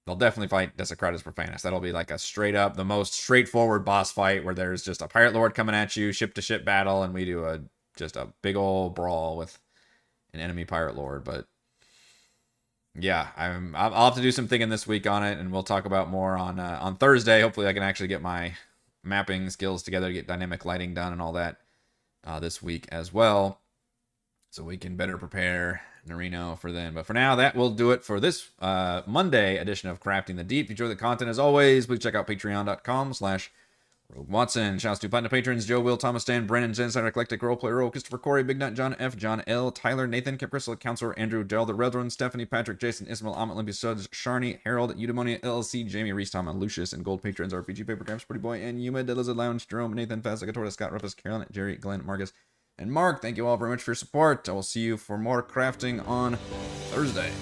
they'll definitely fight Desecratus Profanus. That'll be like a straight up, the most straightforward boss fight where there's just a Pirate Lord coming at you, ship to ship battle, and we do just a big old brawl with an enemy Pirate Lord. But yeah, I'll have to do some thinking this week on it, and we'll talk about more on Thursday. Hopefully, I can actually get my mapping skills together to get dynamic lighting done and all that this week as well, so we can better prepare Narino for then. But for now, that will do it for this Monday edition of Crafting the Deep. If you enjoy the content, as always, please check out patreon.com/Rogue Watson. Shouts to platinum patrons Joe, Will, Thomas, Stan, Brennan, Zensider, Eclectic, Roleplayer, Earl, Christopher, Corey, Big Nut, John F, John L, Tyler, Nathan, Kip Crystal, Counselor, Andrew, Dell, The Reverend, Stephanie, Patrick, Jason, Ismail, Amit, Olympia, Suds, Sharni, Harold, Eudaimonia, LLC, Jamie, Reese, Tom, and Lucius, and Gold Patrons, RPG, Paper Games, Pretty Boy, and Yuma, The Lizard Lounge, Jerome, Nathan, Fazagatorda, Scott, Ruffus, Carolyn, Jerry, Glenn, Marcus, and Mark. Thank you all very much for your support. I will see you for more crafting on Thursday.